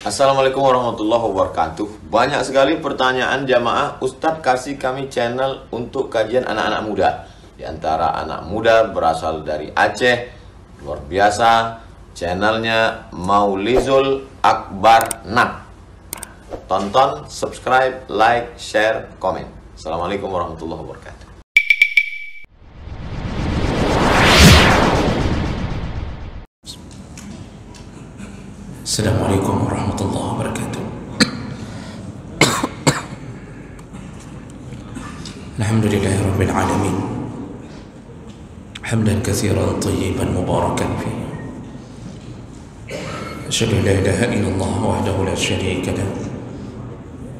Assalamualaikum warahmatullahi wabarakatuh. Banyak sekali pertanyaan jamaah, Ustadz kasih kami channel untuk kajian anak-anak muda. Di antara anak muda berasal dari Aceh, luar biasa. Channelnya Maulizul Akbar Nak. Tonton, subscribe, like, share, komen. Assalamualaikum warahmatullahi wabarakatuh. Assalamualaikum warahmatullahi wabarakatuh. Alhamdulillahi rabbil alamin. Hamdan katsiran tayyiban mubarakan fihi. Asyhadu an la ilaha illallah wahdahu la syarika lah.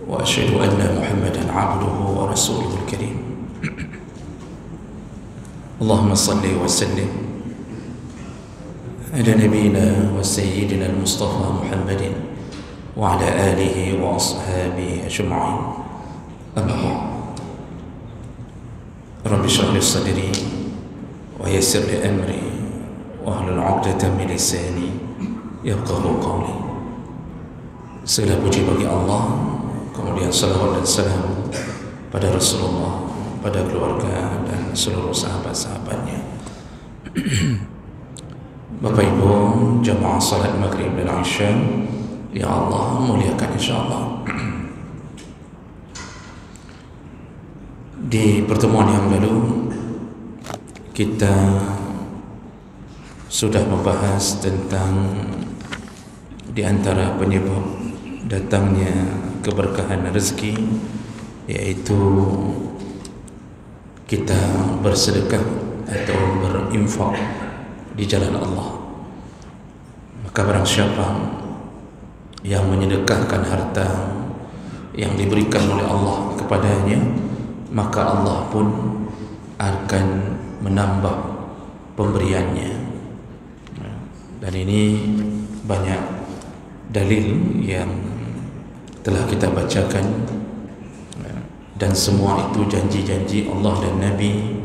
Wa asyhadu anna Muhammadan 'abduhu wa rasuluhul karim. Allahumma shalli wa sallim على نبينا وسيدنا المصطفى محمد وعلى آله وأصحابه أجمعين. أما بعد، رب اشرح لي صدري ويسر لي أمري واحلل عقدة من لساني يفقهوا قولي. Segala puji bagi Allah, kemudian salawat dan salam pada Rasulullah, pada keluarga dan seluruh sahabat-sahabatnya. Bapak Ibu jamaah salat maghrib dan isya, ya Allah muliakan insyaAllah. Di pertemuan yang lalu kita sudah membahas tentang di antara penyebab datangnya keberkahan rezeki, yaitu kita bersedekah atau berinfak di jalan Allah. Maka barang siapa yang menyedekahkan harta yang diberikan oleh Allah kepadanya, maka Allah pun akan menambah pemberiannya. Dan ini banyak dalil yang telah kita bacakan, dan semua itu janji-janji Allah dan Nabi.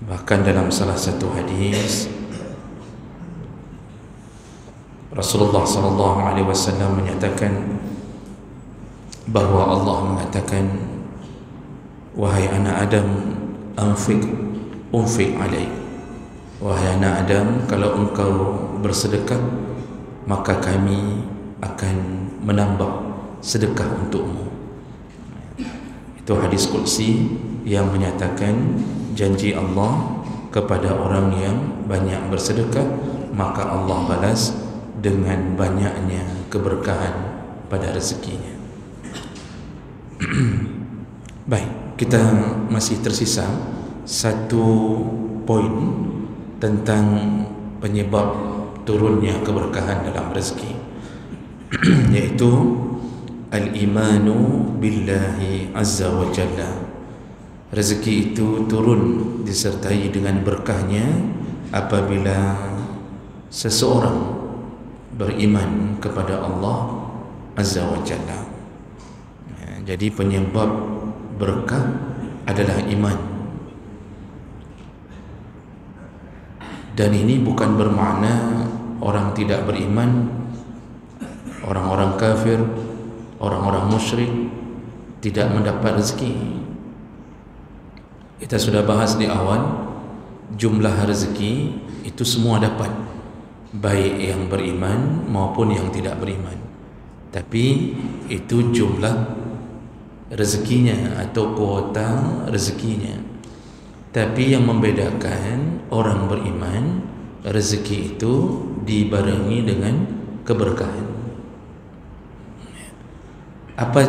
Bahkan dalam salah satu hadis Rasulullah SAW menyatakan bahwa Allah mengatakan, wahai anak Adam, unfiq alaik. Wahai anak Adam, kalau engkau bersedekah, maka kami akan menambah sedekah untukmu. Itu hadis qudsi yang menyatakan janji Allah kepada orang yang banyak bersedekah, maka Allah balas dengan banyaknya keberkahan pada rezekinya. Baik, kita masih tersisa satu poin tentang penyebab turunnya keberkahan dalam rezeki, yaitu al-imanu billahi azza wa jalla. Rezeki itu turun disertai dengan berkahnya apabila seseorang beriman kepada Allah Azza wa Jalla. Jadi penyebab berkah adalah iman. Dan ini bukan bermakna orang tidak beriman, orang-orang kafir, orang-orang musyrik tidak mendapat rezeki. Kita sudah bahas di awal, jumlah rezeki itu semua dapat, baik yang beriman maupun yang tidak beriman. Tapi itu jumlah rezekinya atau kuota rezekinya. Tapi yang membedakan orang beriman, rezeki itu dibarengi dengan keberkahan. Apa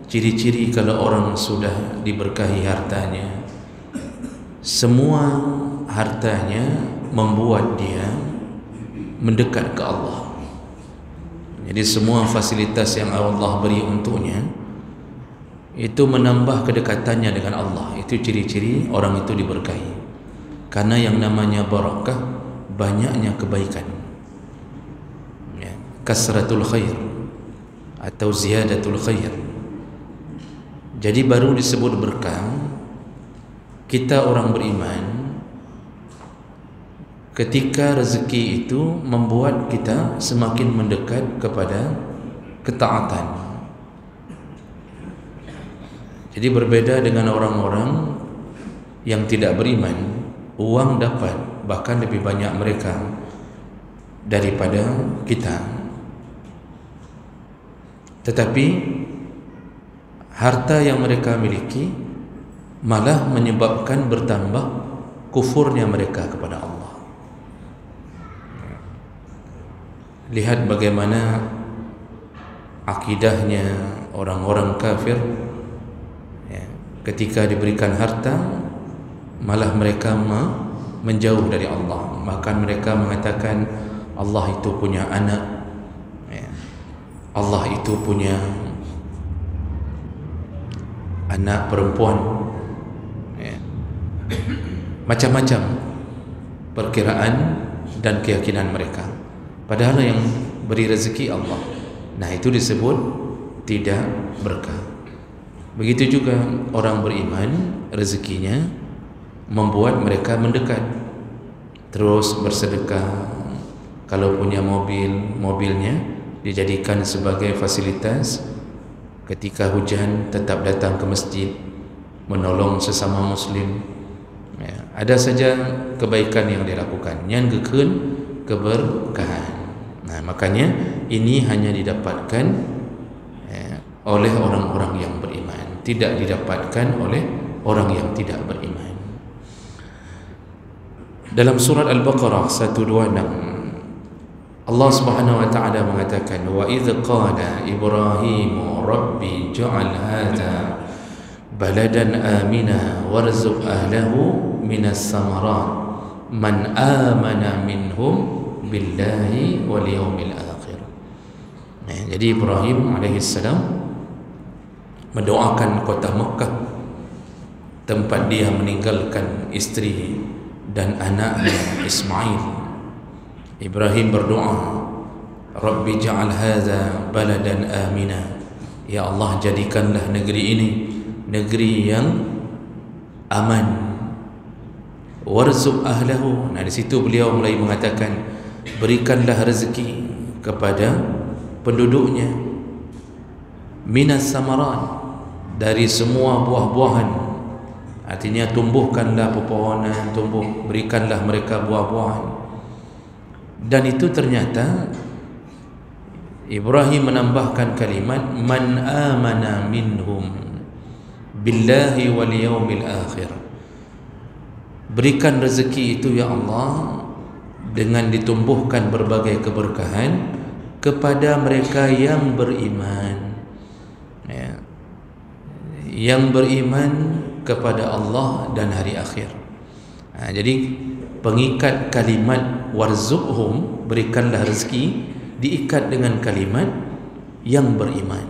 ciri-ciri kalau orang sudah diberkahi hartanya? Semua hartanya membuat dia mendekat ke Allah. Jadi semua fasilitas yang Allah beri untuknya itu menambah kedekatannya dengan Allah. Itu ciri-ciri orang itu diberkahi. Karena yang namanya barakah, banyaknya kebaikan, ya, kasratul khair atau ziyadatul khair. Jadi baru disebut berkah. Kita orang beriman ketika rezeki itu membuat kita semakin mendekat kepada ketaatan. Jadi berbeda dengan orang-orang yang tidak beriman, uang dapat bahkan lebih banyak mereka daripada kita, tetapi harta yang mereka miliki malah menyebabkan bertambah kufurnya mereka kepada Allah. Lihat bagaimana akidahnya orang-orang kafir, ya, ketika diberikan harta malah mereka menjauh dari Allah. Bahkan mereka mengatakan Allah itu punya anak, ya, Allah itu punya anak perempuan, ya. Macam-macam perkiraan dan keyakinan mereka, padahal yang beri rezeki Allah. Nah, itu disebut tidak berkah. Begitu juga orang beriman, rezekinya membuat mereka mendekat, terus bersedekah. Kalau punya mobil, mobilnya dijadikan sebagai fasilitas. Ketika hujan tetap datang ke masjid, menolong sesama muslim, ya, ada saja kebaikan yang dilakukan, yang gekeun keberkahan. Nah, makanya ini hanya didapatkan, ya, oleh orang-orang yang beriman, tidak didapatkan oleh orang yang tidak beriman. Dalam surat Al-Baqarah 126, Allah Subhanahu wa taala mengatakan, wa idz qala Ibrahim rabbi ja'al hadha baladan amina warzuq ahlahu minas samarat man amana minhum billahi wal yawmil akhir. Jadi Ibrahim alaihissalam mendoakan kota Mekah, tempat dia meninggalkan istri dan anaknya Ismail. Ibrahim berdoa, Rabbi ja'al hadha baladan amina, ya Allah, jadikanlah negeri ini negeri yang aman. Warzuq ahlahu. Nah, di situ beliau mulai mengatakan, berikanlah rezeki kepada penduduknya, minas samaran, dari semua buah-buahan. Artinya tumbuhkanlah pepohonan, berikanlah mereka buah-buahan. Dan itu ternyata Ibrahim menambahkan kalimat man amana minhum billahi wal yawmil akhir. Berikan rezeki itu ya Allah dengan ditumbuhkan berbagai keberkahan kepada mereka yang beriman, ya, yang beriman kepada Allah dan hari akhir. Nah, jadi pengikat kalimat warzuqhum, berikanlah rezeki, diikat dengan kalimat yang beriman.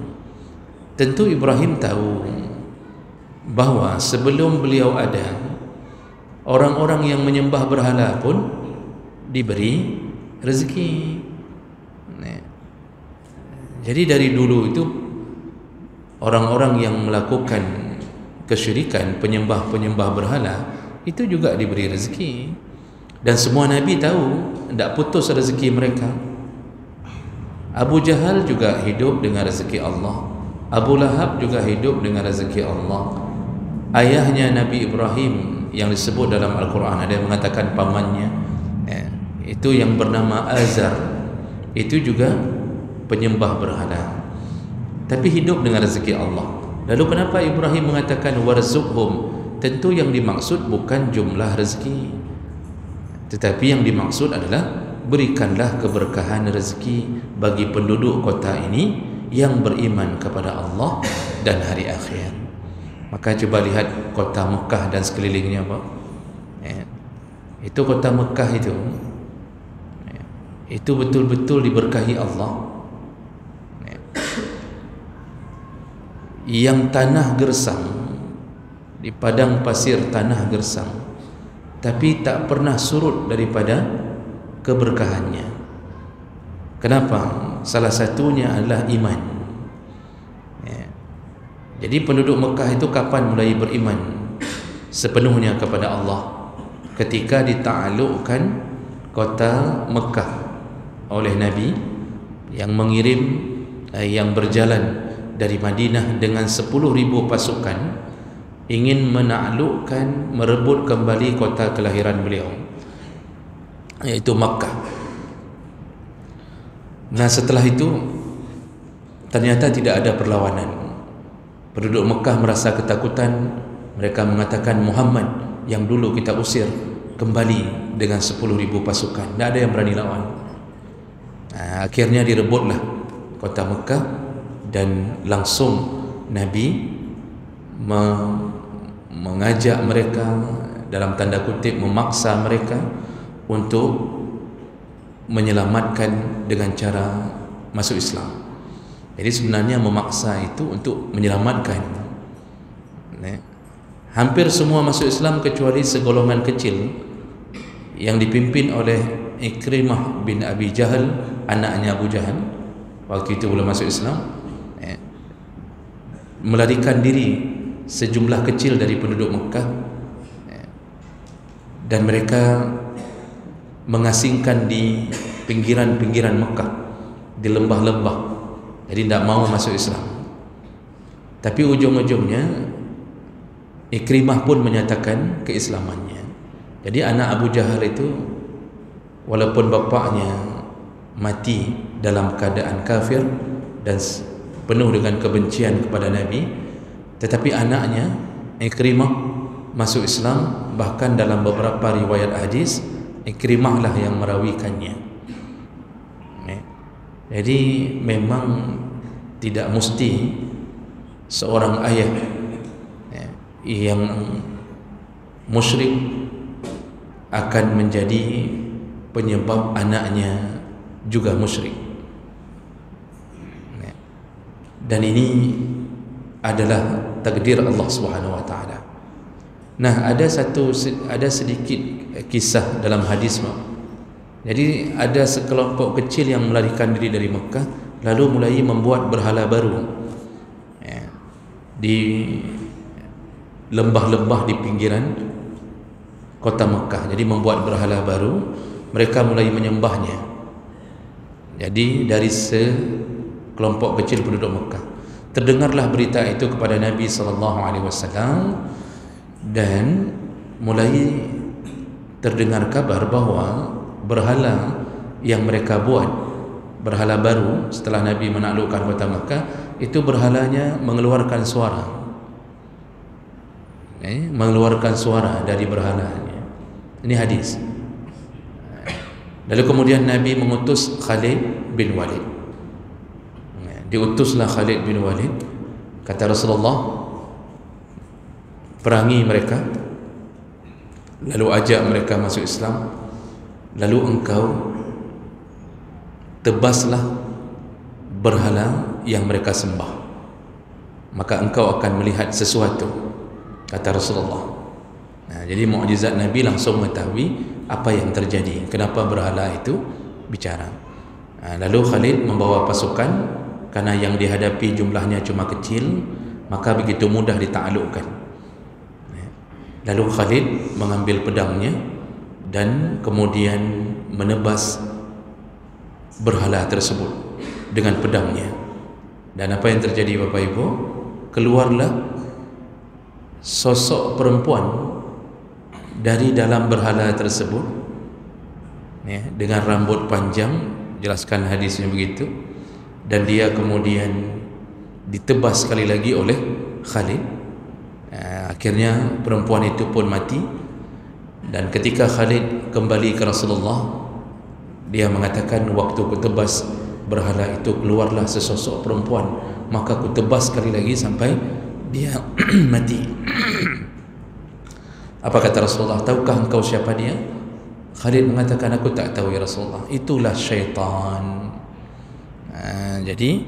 Tentu Ibrahim tahu bahawa sebelum beliau ada, orang-orang yang menyembah berhala pun diberi rezeki. Jadi dari dulu itu orang-orang yang melakukan kesyirikan, penyembah-penyembah berhala itu juga diberi rezeki. Dan semua Nabi tahu tidak putus rezeki mereka. Abu Jahal juga hidup dengan rezeki Allah, Abu Lahab juga hidup dengan rezeki Allah. Ayahnya Nabi Ibrahim yang disebut dalam Al-Quran, ada yang mengatakan pamannya, itu yang bernama Azar, itu juga penyembah berhala, tapi hidup dengan rezeki Allah. Lalu kenapa Ibrahim mengatakan warzuqhum? Tentu yang dimaksud bukan jumlah rezeki, tetapi yang dimaksud adalah berikanlah keberkahan rezeki bagi penduduk kota ini yang beriman kepada Allah dan hari akhir. Maka coba lihat kota Mekah dan sekelilingnya, Pak. Itu kota Mekah itu betul-betul diberkahi Allah. Yang tanah gersang, di padang pasir tanah gersang, tapi tak pernah surut daripada keberkahannya. Kenapa? Salah satunya adalah iman. Jadi penduduk Mekah itu kapan mulai beriman sepenuhnya kepada Allah? Ketika dita'alluqkan kota Mekah oleh Nabi, yang mengirim yang berjalan dari Madinah dengan 10.000 pasukan ingin menaklukkan, merebut kembali kota kelahiran beliau, yaitu Makkah. Nah, setelah itu ternyata tidak ada perlawanan. Penduduk Mekah merasa ketakutan. Mereka mengatakan, Muhammad yang dulu kita usir kembali dengan 10.000 pasukan, tidak ada yang berani lawan. Nah, akhirnya direbutlah kota Mekah, dan langsung Nabi mengajak mereka, dalam tanda kutip memaksa mereka untuk menyelamatkan dengan cara masuk Islam. Jadi sebenarnya memaksa itu untuk menyelamatkan. Hampir semua masuk Islam kecuali segolongan kecil yang dipimpin oleh Ikrimah bin Abi Jahal, anaknya Abu Jahal, waktu itu belum masuk Islam, melarikan diri sejumlah kecil dari penduduk Mekah, dan mereka mengasingkan di pinggiran-pinggiran Mekah, di lembah-lembah, jadi tidak mau masuk Islam. Tapi ujung-ujungnya Ikrimah pun menyatakan keislamannya. Jadi anak Abu Jahal itu, walaupun bapaknya mati dalam keadaan kafir dan penuh dengan kebencian kepada Nabi, tetapi anaknya Ikrimah masuk Islam. Bahkan dalam beberapa riwayat hadis, Ikrimah lah yang merawikannya. Jadi memang tidak mesti seorang ayah yang musyrik akan menjadi penyebab anaknya juga musyrik. Dan ini adalah takdir Allah Subhanahu wa taala. Nah, ada sedikit kisah dalam hadis. Jadi ada sekelompok kecil yang melarikan diri dari Mekah, lalu mulai membuat berhala baru di lembah-lembah di pinggiran kota Mekah. Jadi membuat berhala baru, mereka mulai menyembahnya. Jadi dari sekelompok kecil penduduk Mekah, terdengarlah berita itu kepada Nabi SAW, dan mulai terdengar kabar bahwa berhala yang mereka buat, berhala baru setelah Nabi menaklukkan kota Mekah, itu berhalanya mengeluarkan suara, mengeluarkan suara dari berhalanya. Ini hadis. Lalu kemudian Nabi mengutus Khalid bin Walid. Diutuslah Khalid bin Walid. Kata Rasulullah, perangi mereka, lalu ajak mereka masuk Islam, lalu engkau tebaslah berhala yang mereka sembah, maka engkau akan melihat sesuatu, kata Rasulullah. Nah, jadi mukjizat Nabi langsung mengetahui apa yang terjadi, kenapa berhala itu bicara. Nah, lalu Khalid membawa pasukan, karena yang dihadapi jumlahnya cuma kecil, maka begitu mudah ditaklukkan. Lalu Khalid mengambil pedangnya dan kemudian menebas berhala tersebut dengan pedangnya. Dan apa yang terjadi, Bapak Ibu? Keluarlah sosok perempuan dari dalam berhala tersebut, dengan rambut panjang, jelaskan hadisnya begitu, dan dia kemudian ditebas sekali lagi oleh Khalid. Akhirnya perempuan itu pun mati. Dan ketika Khalid kembali ke Rasulullah, dia mengatakan, waktu kutebas berhala itu keluarlah sesosok perempuan, maka kutebas sekali lagi sampai dia mati. Apa kata Rasulullah? Tahukah engkau siapa dia? Khalid mengatakan, aku tak tahu ya Rasulullah. Itulah syaitan. Jadi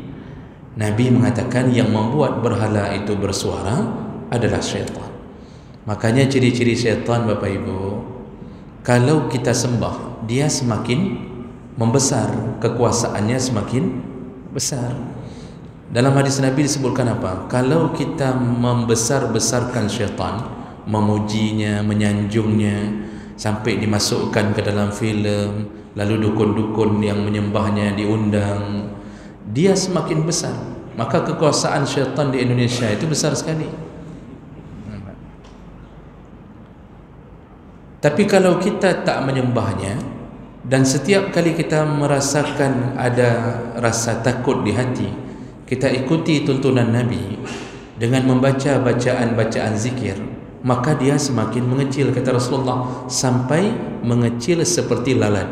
Nabi mengatakan yang membuat berhala itu bersuara adalah syaitan. Makanya ciri-ciri syaitan, Bapak Ibu, kalau kita sembah, dia semakin membesar, kekuasaannya semakin besar. Dalam hadis Nabi disebutkan apa? Kalau kita membesar-besarkan syaitan, memujinya, menyanjungnya, sampai dimasukkan ke dalam filem, lalu dukun-dukun yang menyembahnya diundang, dia semakin besar. Maka kekuasaan syaitan di Indonesia itu besar sekali. Tapi kalau kita tak menyembahnya, dan setiap kali kita merasakan ada rasa takut di hati, kita ikuti tuntunan Nabi dengan membaca bacaan-bacaan zikir, maka dia semakin mengecil, kata Rasulullah, sampai mengecil seperti lalat.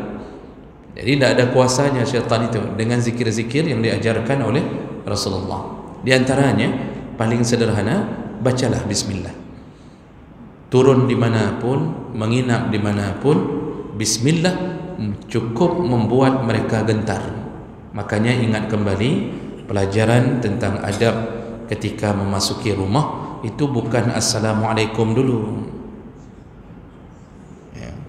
Jadi tidak ada kuasanya syaitan itu dengan zikir-zikir yang diajarkan oleh Rasulullah. Di antaranya paling sederhana, bacalah bismillah. Turun dimanapun, menginap dimanapun, bismillah cukup membuat mereka gentar. Makanya ingat kembali pelajaran tentang adab ketika memasuki rumah, itu bukan assalamualaikum dulu.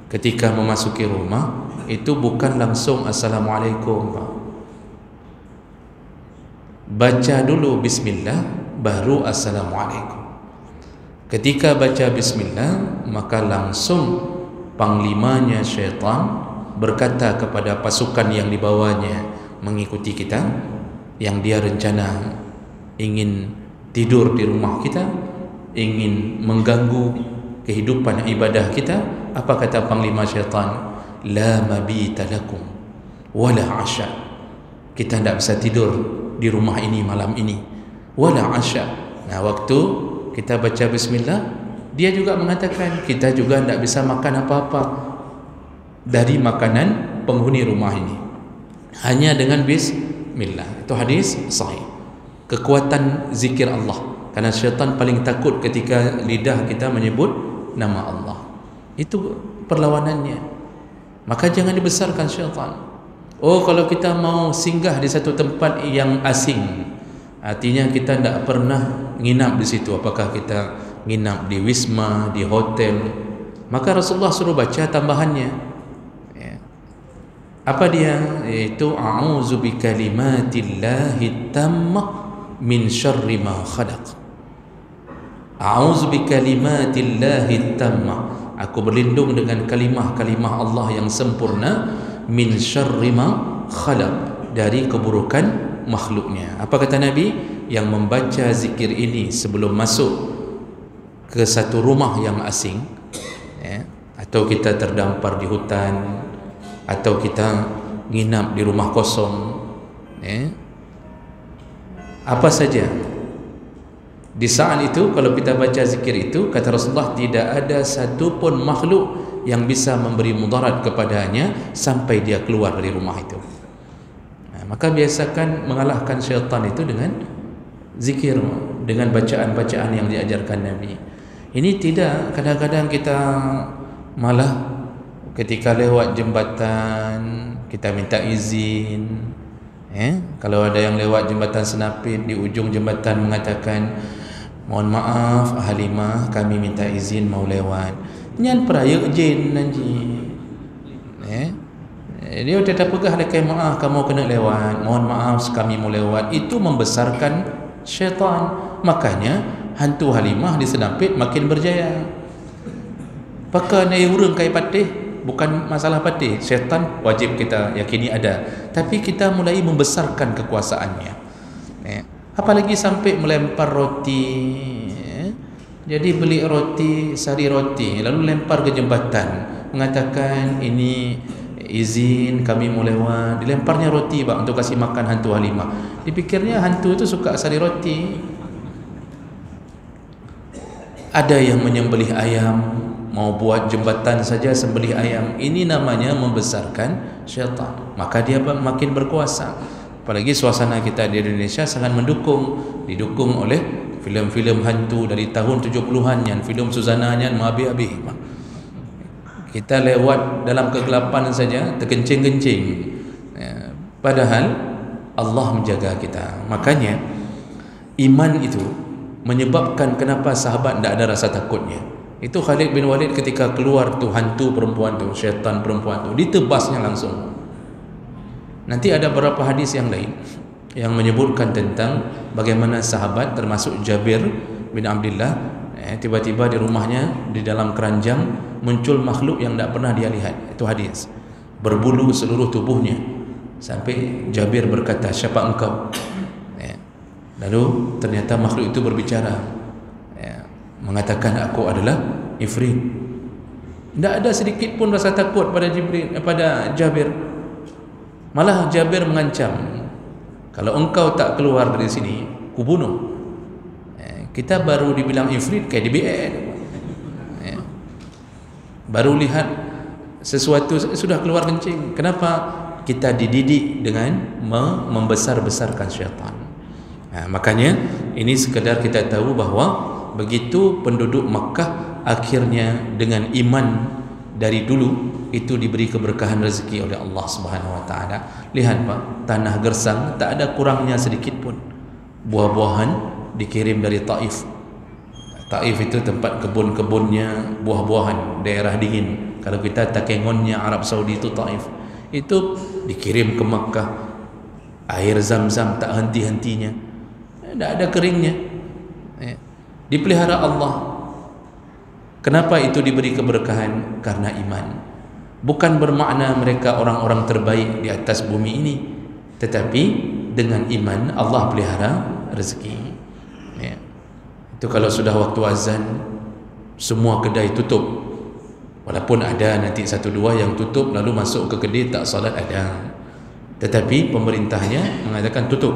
Ketika memasuki rumah itu bukan langsung assalamualaikum, Pak. Baca dulu bismillah baru assalamualaikum. Ketika baca bismillah, maka langsung panglimanya syaitan berkata kepada pasukan yang dibawanya mengikuti kita, yang dia rencana ingin tidur di rumah kita, ingin mengganggu kehidupan ibadah kita. Apa kata panglima syaitan? La mabita lakum wala asya. Kita tidak bisa tidur di rumah ini malam ini, wala asya. Nah, waktu kita baca bismillah, dia juga mengatakan kita juga tidak bisa makan apa-apa dari makanan penghuni rumah ini, hanya dengan bismillah. Itu hadis sahih. Kekuatan zikir Allah, karena syaitan paling takut ketika lidah kita menyebut nama Allah. Itu perlawanannya. Maka jangan dibesarkan syaitan. Oh, kalau kita mau singgah di satu tempat yang asing, artinya kita tidak pernah nginap di situ. Apakah kita nginap di wisma, di hotel? Maka Rasulullah suruh baca tambahannya. Apa dia? Yaitu a'udzu bikalimatillahi tammah min syarri ma khalaq. A'udzu bikalimatillahi tammah. Aku berlindung dengan kalimah-kalimah Allah yang sempurna, min syarri ma khalaq, dari keburukan makhluknya. Apa kata Nabi? Yang membaca zikir ini sebelum masuk ke satu rumah yang asing, atau kita terdampar di hutan, atau kita nginap di rumah kosong, apa saja, di saat itu kalau kita baca zikir itu, kata Rasulullah, tidak ada satu pun makhluk yang bisa memberi mudarat kepadanya sampai dia keluar dari rumah itu. Maka biasakan mengalahkan syaitan itu dengan zikir, dengan bacaan-bacaan yang diajarkan Nabi. Ini tidak, kadang-kadang kita malah ketika lewat jembatan kita minta izin. Kalau ada yang lewat jembatan Senapit, di ujung jembatan mengatakan, mohon maaf Halimah, kami minta izin mau lewat. Nyan peraya izin nanti. Dia tidak pegah dekat, maaf kamu kena lewat, mohon maaf kami mau lewat. Itu membesarkan syaitan. Makanya hantu Halimah di Senapit makin berjaya. Pakai naik urang kai patih, bukan masalah patih, syaitan wajib kita yakini ada, tapi kita mulai membesarkan kekuasaannya. Apalagi sampai melempar roti. Jadi beli roti, sari roti, lalu lempar ke jembatan, mengatakan ini izin kami mau lewat. Dilemparnya roti, Pak, untuk kasih makan hantu Halimah. Dipikirnya hantu itu suka sari roti. Ada yang menyembelih ayam, mau buat jembatan saja sembelih ayam. Ini namanya membesarkan syaitan. Maka dia makin berkuasa. Apalagi suasana kita di Indonesia sangat mendukung, didukung oleh filem-filem hantu dari tahun 70-an yang filem Suzana yang habis-habis. Kita lewat dalam kegelapan saja terkencing-kencing. Padahal Allah menjaga kita. Makanya iman itu menyebabkan kenapa sahabat tidak ada rasa takutnya. Itu Khalid bin Walid ketika keluar tu hantu perempuan tu, syaitan perempuan tu, ditebasnya langsung. Nanti ada beberapa hadis yang lain yang menyebutkan tentang bagaimana sahabat termasuk Jabir bin Abdullah tiba-tiba di rumahnya di dalam keranjang muncul makhluk yang tidak pernah dia lihat. Itu hadis. Berbulu seluruh tubuhnya. Sampai Jabir berkata, siapa engkau? Lalu ternyata makhluk itu berbicara, mengatakan, aku adalah Ifrit. Tidak ada sedikit pun rasa takut pada Jabir. Malah Jabir mengancam, kalau engkau tak keluar dari sini, ku bunuh. Kita baru dibilang Ifrit kayak DBN, baru lihat sesuatu sudah keluar kencing. Kenapa? Kita dididik dengan membesar-besarkan syaitan. Makanya ini sekadar kita tahu bahawa begitu penduduk Makkah akhirnya dengan iman dari dulu itu diberi keberkahan rezeki oleh Allah Subhanahu Wa Taala. Lihat Pak, tanah gersang tak ada kurangnya sedikit pun. Buah-buahan dikirim dari Taif. Taif itu tempat kebun-kebunnya buah-buahan, daerah dingin. Kalau kita takengonnya Arab Saudi itu Taif, itu dikirim ke Makkah. Air Zam-Zam tak henti-hentinya, tidak ada keringnya, dipelihara Allah. Kenapa itu diberi keberkahan? Karena iman. Bukan bermakna mereka orang-orang terbaik di atas bumi ini, tetapi dengan iman Allah pelihara rezeki. Itu kalau sudah waktu azan, semua kedai tutup. Walaupun ada nanti satu dua yang tutup lalu masuk ke kedai tak salat ada, tetapi pemerintahnya mengatakan tutup,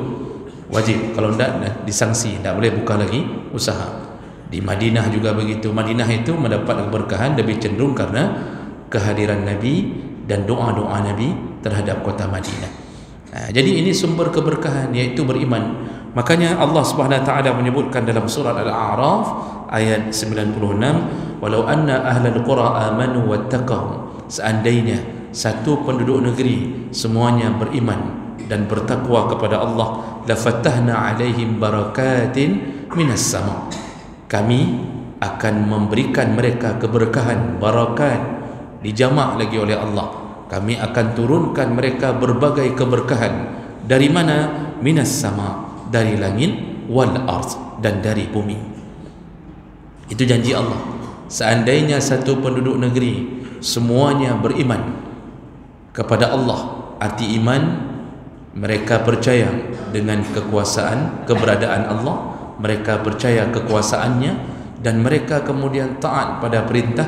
wajib. Kalau tidak disangsi, tidak boleh buka lagi usaha. Di Madinah juga begitu. Madinah itu mendapat keberkahan lebih cenderung karena kehadiran Nabi dan doa-doa Nabi terhadap kota Madinah. Jadi ini sumber keberkahan, yaitu beriman. Makanya Allah Subhanahu Wa Taala menyebutkan dalam surah Al-A'raf ayat 96, walau anna ahlal qura amanu wattaqahu, seandainya satu penduduk negeri semuanya beriman dan bertakwa kepada Allah, la fattahna alaihim barakatin minas sama, kami akan memberikan mereka keberkahan, barakat dijamak lagi oleh Allah, kami akan turunkan mereka berbagai keberkahan. Dari mana? Minas sama, dari langit, wal ard, dan dari bumi. Itu janji Allah. Seandainya satu penduduk negeri semuanya beriman kepada Allah, arti iman mereka percaya dengan kekuasaan, keberadaan Allah, mereka percaya kekuasaannya, dan mereka kemudian taat pada perintah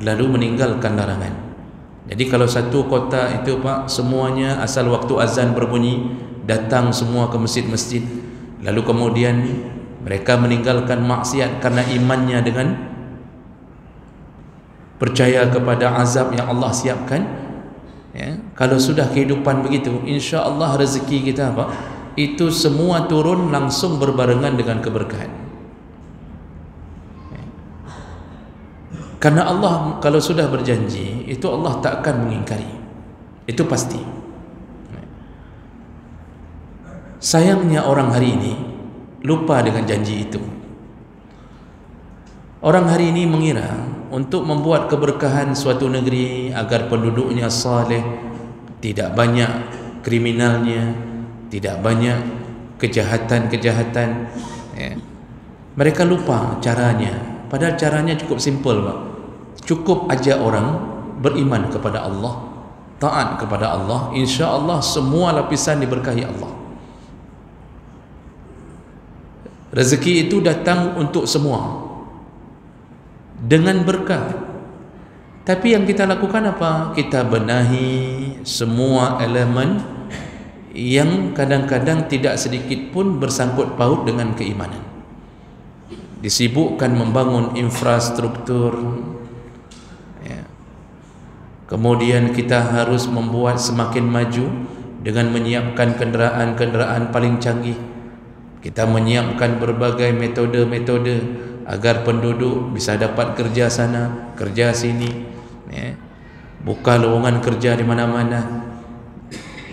lalu meninggalkan larangan. Jadi kalau satu kota itu Pak, semuanya asal waktu azan berbunyi datang semua ke masjid-masjid, lalu kemudian mereka meninggalkan maksiat karena imannya dengan percaya kepada azab yang Allah siapkan. Kalau sudah kehidupan begitu, insya Allah rezeki kita Pak, itu semua turun langsung berbarengan dengan keberkahan. Karena Allah kalau sudah berjanji, itu Allah tak akan mengingkari, itu pasti. Sayangnya orang hari ini lupa dengan janji itu. Orang hari ini mengira untuk membuat keberkahan suatu negeri agar penduduknya saleh, tidak banyak kriminalnya, tidak banyak kejahatan-kejahatan, mereka lupa caranya. Padahal caranya cukup simpel Pak. Cukup ajak orang beriman kepada Allah, taat kepada Allah, insya Allah semua lapisan diberkahi Allah. Rezeki itu datang untuk semua dengan berkah. Tapi yang kita lakukan apa? Kita benahi semua elemen yang kadang-kadang tidak sedikit pun bersangkut paut dengan keimanan. Disibukkan membangun infrastruktur, kemudian kita harus membuat semakin maju dengan menyiapkan kenderaan-kenderaan paling canggih. Kita menyiapkan berbagai metode-metode agar penduduk bisa dapat kerja sana, kerja sini, buka lowongan kerja di mana-mana.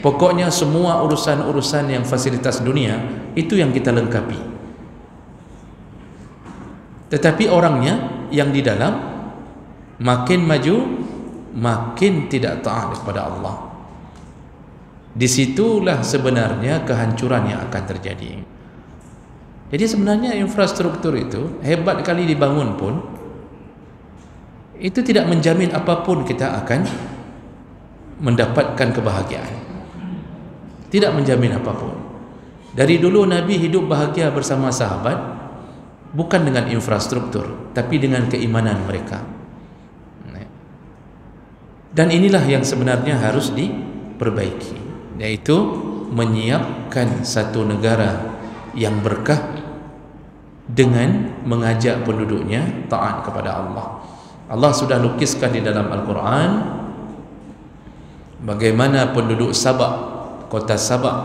Pokoknya semua urusan-urusan yang fasilitas dunia itu yang kita lengkapi. Tetapi orangnya yang di dalam makin maju, makin tidak taat kepada Allah. Disitulah sebenarnya kehancuran yang akan terjadi. Jadi sebenarnya infrastruktur itu hebat kali dibangun pun itu tidak menjamin apapun kita akan mendapatkan kebahagiaan. Tidak menjamin apapun. Dari dulu Nabi hidup bahagia bersama sahabat bukan dengan infrastruktur, tapi dengan keimanan mereka. Dan inilah yang sebenarnya harus diperbaiki, yaitu menyiapkan satu negara yang berkah dengan mengajak penduduknya taat kepada Allah. Allah sudah lukiskan di dalam Al-Quran bagaimana penduduk Sabak, kota Sabak,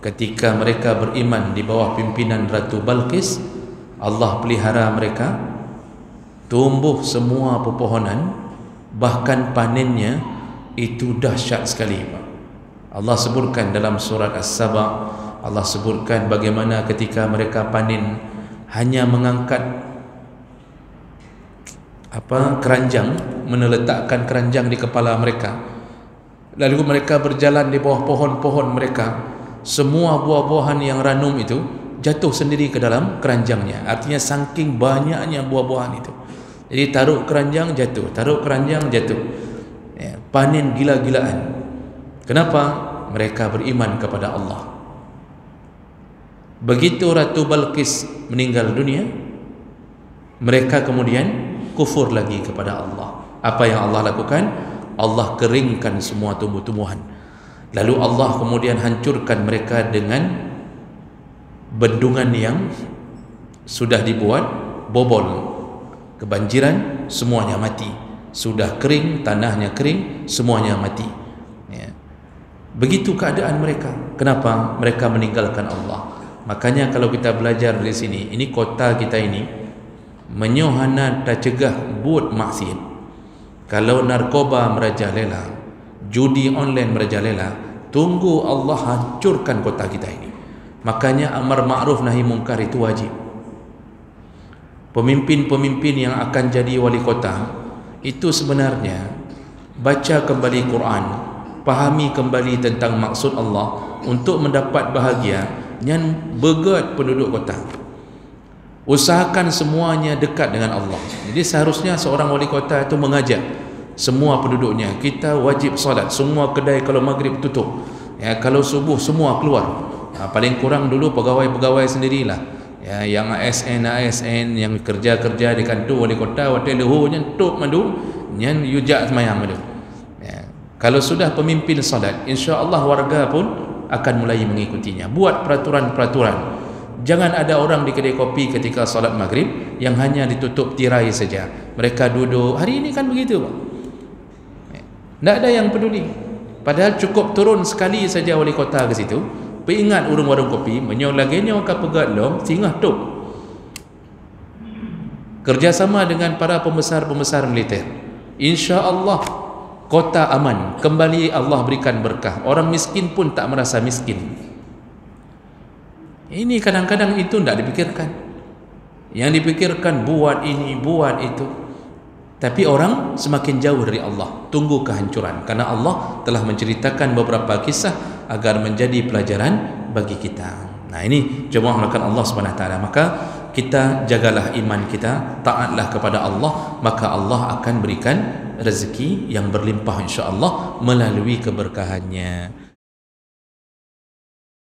ketika mereka beriman di bawah pimpinan Ratu Balqis, Allah pelihara mereka, tumbuh semua pepohonan, bahkan panennya itu dahsyat sekali. Allah sebutkan dalam surat As-Saba, Allah sebutkan bagaimana ketika mereka panen hanya mengangkat keranjang, meneletakkan keranjang di kepala mereka, lalu mereka berjalan di bawah pohon-pohon mereka, semua buah-buahan yang ranum itu jatuh sendiri ke dalam keranjangnya. Artinya saking banyaknya buah-buahan itu, jadi taruh keranjang jatuh, taruh keranjang jatuh, panen gila-gilaan. Kenapa? Mereka beriman kepada Allah. Begitu Ratu Balqis meninggal dunia, mereka kemudian kufur lagi kepada Allah. Apa yang Allah lakukan? Allah keringkan semua tumbuh-tumbuhan. Lalu Allah kemudian hancurkan mereka dengan bendungan yang sudah dibuat, bobol, kebanjiran, semuanya mati. Sudah kering, tanahnya kering, semuanya mati. Begitu keadaan mereka. Kenapa? Mereka meninggalkan Allah. Makanya kalau kita belajar dari sini, ini kota kita ini menyohana tak cegah buat maksiat. Kalau narkoba merajalela, judi online merajalela, tunggu Allah hancurkan kota kita ini. Makanya amar ma'ruf nahi mungkar itu wajib. Pemimpin-pemimpin yang akan jadi wali kota itu sebenarnya baca kembali Quran, pahami kembali tentang maksud Allah untuk mendapat bahagia, yang begat penduduk kota. Usahakan semuanya dekat dengan Allah. Jadi seharusnya seorang wali kota itu mengajak semua penduduknya, kita wajib salat, semua kedai kalau maghrib tutup, kalau subuh semua keluar. Paling kurang dulu pegawai-pegawai sendirilah, yang ASN yang kerja-kerja di kantor wali kota, hotel lehu yang tok madu, yang yujak semayang madu. Kalau sudah pemimpin salat, insya-Allah warga pun akan mulai mengikutinya. Buat peraturan-peraturan. Jangan ada orang di kedai kopi ketika salat maghrib yang hanya ditutup tirai saja. Mereka duduk. Hari ini kan begitu, Pak. Tak ada yang peduli. Padahal cukup turun sekali saja wali kota ke situ, peringat urung warung kopi, menyong lagi nyong ka pegat long, singgah tok. Kerjasama dengan para pembesar-pembesar militer. Insya-Allah kota aman, kembali Allah berikan berkah. Orang miskin pun tak merasa miskin. Ini kadang-kadang itu tidak dipikirkan. Yang dipikirkan buat ini, buat itu. Tapi orang semakin jauh dari Allah, tunggu kehancuran. Karena Allah telah menceritakan beberapa kisah agar menjadi pelajaran bagi kita. Nah, ini jemaah melakukan Allah SWT. Maka kita jagalah iman kita, taatlah kepada Allah, maka Allah akan berikan rezeki yang berlimpah insya-Allah melalui keberkahannya.